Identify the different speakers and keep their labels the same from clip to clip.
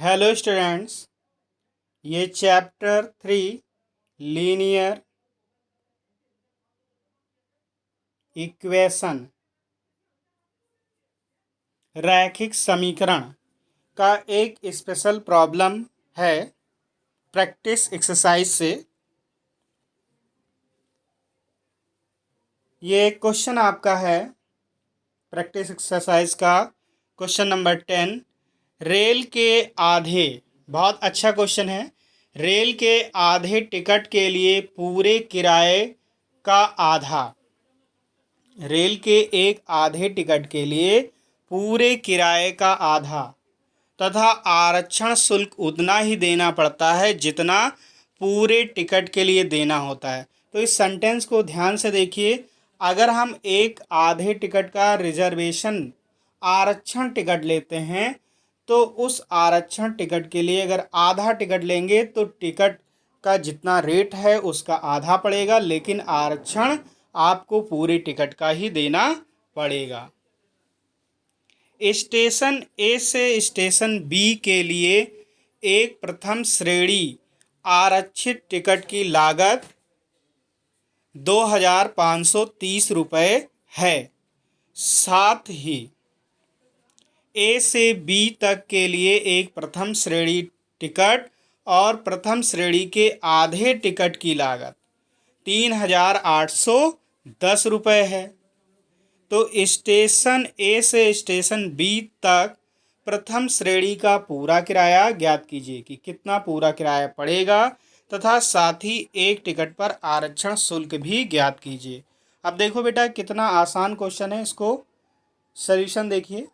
Speaker 1: Hello students, ये chapter 3 linear equation रैखिक समीकरण का एक स्पेशल प्रॉब्लम है प्रैक्टिस एक्सरसाइज से। ये क्वेश्चन आपका है प्रैक्टिस एक्सरसाइज का क्वेश्चन नंबर 10। रेल के आधे, बहुत अच्छा क्वेश्चन है। रेल के आधे टिकट के लिए पूरे किराए का आधा, रेल के एक आधे टिकट के लिए पूरे किराए का आधा तथा आरक्षण शुल्क उतना ही देना पड़ता है जितना पूरे टिकट के लिए देना होता है। तो इस सेंटेंस को ध्यान से देखिए। अगर हम एक आधे टिकट का रिजर्वेशन आरक्षण टिकट लेते हैं तो उस आरक्षण टिकट के लिए अगर आधा टिकट लेंगे तो टिकट का जितना रेट है उसका आधा पड़ेगा, लेकिन आरक्षण आपको पूरे टिकट का ही देना पड़ेगा। स्टेशन ए से स्टेशन बी के लिए एक प्रथम श्रेणी आरक्षित टिकट की लागत 2530 रुपये है। साथ ही ए से बी तक के लिए एक प्रथम श्रेणी टिकट और प्रथम श्रेणी के आधे टिकट की लागत 3810 रुपये है। तो स्टेशन ए से स्टेशन बी तक प्रथम श्रेणी का पूरा किराया ज्ञात कीजिए कि कितना पूरा किराया पड़ेगा, तथा साथ ही एक टिकट पर आरक्षण शुल्क भी ज्ञात कीजिए। अब देखो बेटा, कितना आसान क्वेश्चन है, इसको सॉल्यूशन देखिए।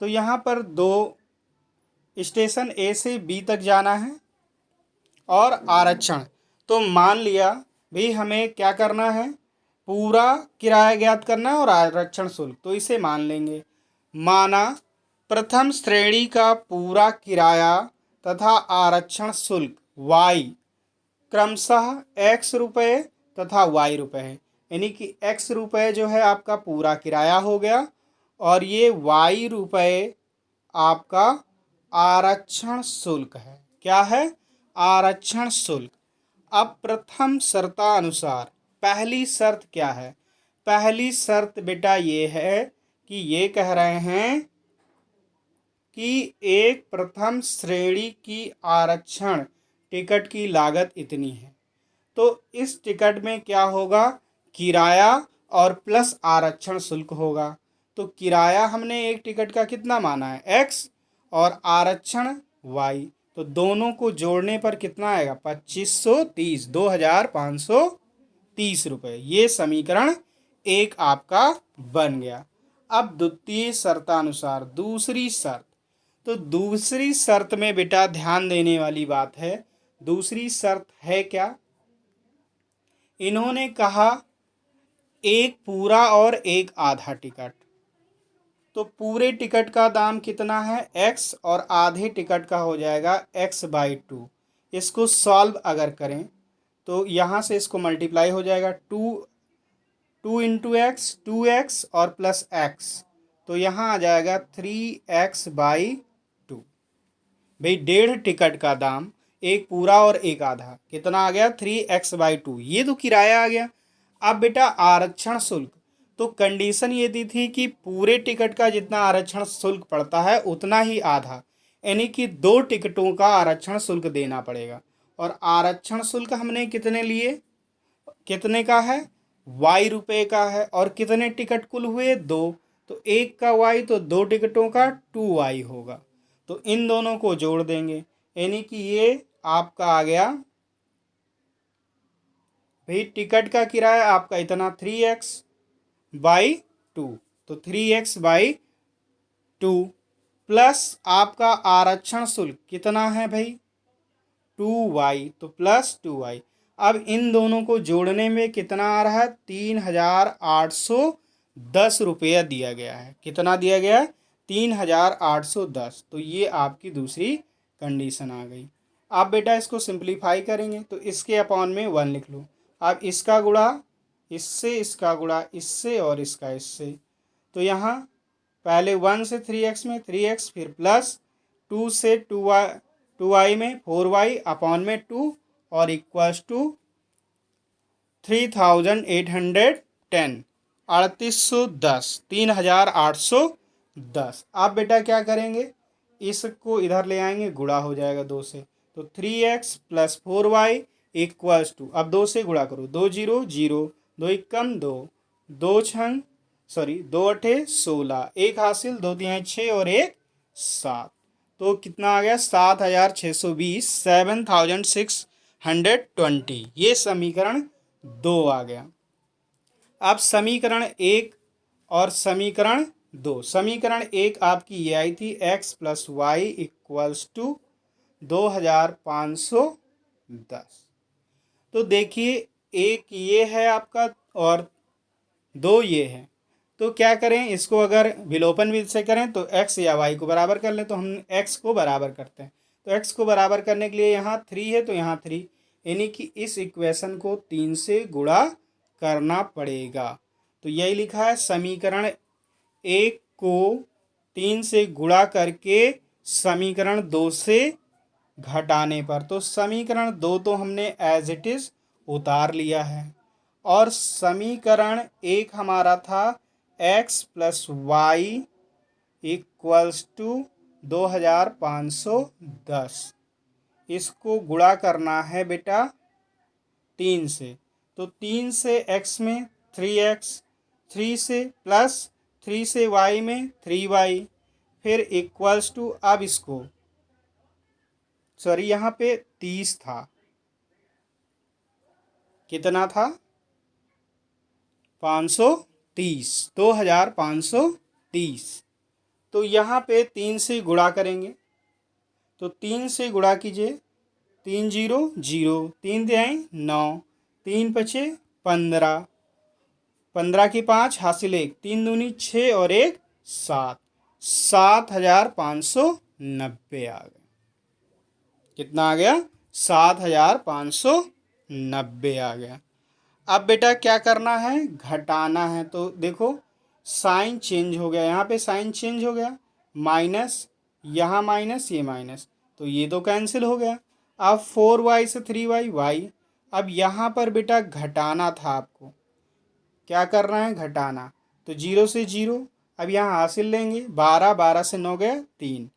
Speaker 1: तो यहाँ पर दो स्टेशन ए से बी तक जाना है और आरक्षण, तो मान लिया भाई हमें क्या करना है, पूरा किराया ज्ञात करना है और आरक्षण शुल्क, तो इसे मान लेंगे। माना प्रथम श्रेणी का पूरा किराया तथा आरक्षण शुल्क y क्रमशः x रुपये तथा y रुपये है, यानी कि x रुपये जो है आपका पूरा किराया हो गया और ये y रुपये आपका आरक्षण शुल्क है। क्या है? आरक्षण शुल्क। अब प्रथम शर्तानुसार पहली शर्त क्या है? पहली शर्त बेटा ये है कि ये कह रहे हैं कि एक प्रथम श्रेणी की आरक्षण टिकट की लागत इतनी है। तो इस टिकट में क्या होगा, किराया और प्लस आरक्षण शुल्क होगा। तो किराया हमने एक टिकट का कितना माना है x और आरक्षण y, तो दोनों को जोड़ने पर कितना आएगा 2530, 2530 रुपये। ये समीकरण एक आपका बन गया। अब द्वितीय शर्तानुसार दूसरी शर्त, तो दूसरी शर्त में बेटा ध्यान देने वाली बात है। दूसरी शर्त है क्या, इन्होंने कहा एक पूरा और एक आधा टिकट। तो पूरे टिकट का दाम कितना है x और आधे टिकट का हो जाएगा x/2। इसको सॉल्व अगर करें तो यहाँ से इसको मल्टीप्लाई हो जाएगा 2 इंटू एक्स, 2x और प्लस x, तो यहाँ आ जाएगा 3x/2। भाई डेढ़ टिकट का दाम, एक पूरा और एक आधा, कितना आ गया 3x/2, ये तो किराया आ गया। अब बेटा आरक्षण शुल्क, तो कंडीशन ये दी थी कि पूरे टिकट का जितना आरक्षण शुल्क पड़ता है उतना ही आधा, यानी कि 2 टिकटों का आरक्षण शुल्क देना पड़ेगा। और आरक्षण शुल्क हमने कितने लिए, कितने का है, y रुपये का है, और कितने टिकट कुल हुए 2, तो एक का y, तो 2 टिकटों का 2y होगा। तो इन दोनों को जोड़ देंगे, यानी कि ये आपका आ गया भाई टिकट का किराया आपका इतना 3x/2, तो 3x/2 प्लस आपका आरक्षण शुल्क कितना है भाई 2y, तो प्लस 2y। अब इन दोनों को जोड़ने में कितना आ रहा है 3810 रुपया दिया गया है। कितना दिया गया है 3810। तो ये आपकी दूसरी कंडीशन आ गई। आप बेटा इसको सिंप्लीफाई करेंगे तो इसके अपॉन में 1 लिख लो। अब इसका गुणा इससे, इसका गुणा इससे और इसका इससे, तो यहाँ पहले 1 से 3x में 3x, फिर प्लस 2 से 2y में 4y अपॉन में 2 और इक्वल्स टू 3810 3810 3810। आप बेटा क्या करेंगे, इसको इधर ले आएंगे, गुणा हो जाएगा 2 से, तो 3x plus 4y equals to, अब 2 से गुणा करो, 2 0 0, 2 एकम 2, 2 अठे 16, एक हासिल, 2 तिहाई 6 और 1 7, तो कितना आ गया 7620 7620। ये समीकरण 2 आ गया। अब समीकरण 1 और समीकरण 2, समीकरण 1 आपकी ये आई थी x plus y equals to 2510। तो देखिए एक ये है आपका और 2 ये है, तो क्या करें, इसको अगर विलोपन विधि से करें तो x या y को बराबर कर लें, तो हम x को बराबर करते हैं। तो x को बराबर करने के लिए यहाँ 3 है तो यहाँ 3, यानी कि इस इक्वेशन को 3 से गुणा करना पड़ेगा। तो यही लिखा है, समीकरण 1 को 3 से गुणा करके समीकरण 2 से घटाने पर, तो समीकरण 2 तो हमने एज इट इज़ उतार लिया है, और समीकरण 1 हमारा था x plus y equals to 2510। इसको गुणा करना है बेटा 3 से, तो 3 से x में 3x, 3 से प्लस 3 से y में 3y, फिर इक्वल्स टू, अब इसको यहाँ पे 30 था, कितना था 530, 2530। तो यहाँ पे 3 से गुणा करेंगे, तो 3 से गुणा कीजिए, 3 0 0, 3 तिहाई 9, 3 पचे 15, 15 की 5 हासिल 1, 3 दूनी 6 और 1 7, 7590 आ गया। कितना आ गया 7590 आ गया। अब बेटा क्या करना है, घटाना है, तो देखो साइन चेंज हो गया, यहाँ पे साइन चेंज हो गया, माइनस, यहाँ माइनस, ये माइनस, तो ये तो कैंसिल हो गया। अब 4y से 3y y, अब यहाँ पर बेटा घटाना था, आपको क्या करना है, घटाना, तो 0 से 0, अब यहाँ हासिल लेंगे, 12, 12 से 9 गया 3,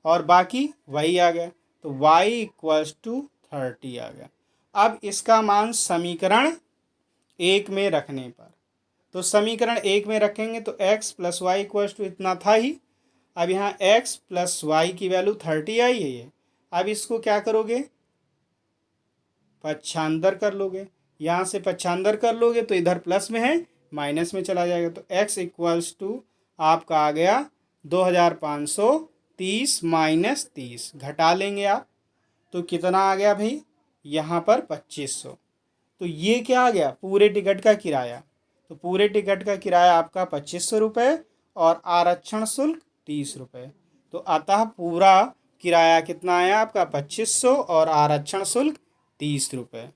Speaker 1: और बाकी वही आ गया, तो y इक्वल्स टू 30 आ गया। अब इसका मान समीकरण 1 में रखने पर, तो समीकरण 1 में रखेंगे तो x plus y equals to इतना था ही, अब यहाँ x प्लस वाई की वैल्यू 30 आई है ये, अब इसको क्या करोगे, पक्षांतर कर लोगे, यहाँ से पक्षांतर कर लोगे तो इधर प्लस में है माइनस में चला जाएगा, तो x इक्वल्स टू आपका आ गया 2530 माइनस 30, घटा लेंगे आप तो कितना आ गया भाई, यहाँ पर 2500। तो ये क्या आ गया, पूरे टिकट का किराया, तो पूरे टिकट का किराया आपका 2500 रुपये और आरक्षण शुल्क 30 रुपये, तो अतः पूरा किराया कितना आया आपका 2500 और आरक्षण शुल्क 30 रुपये।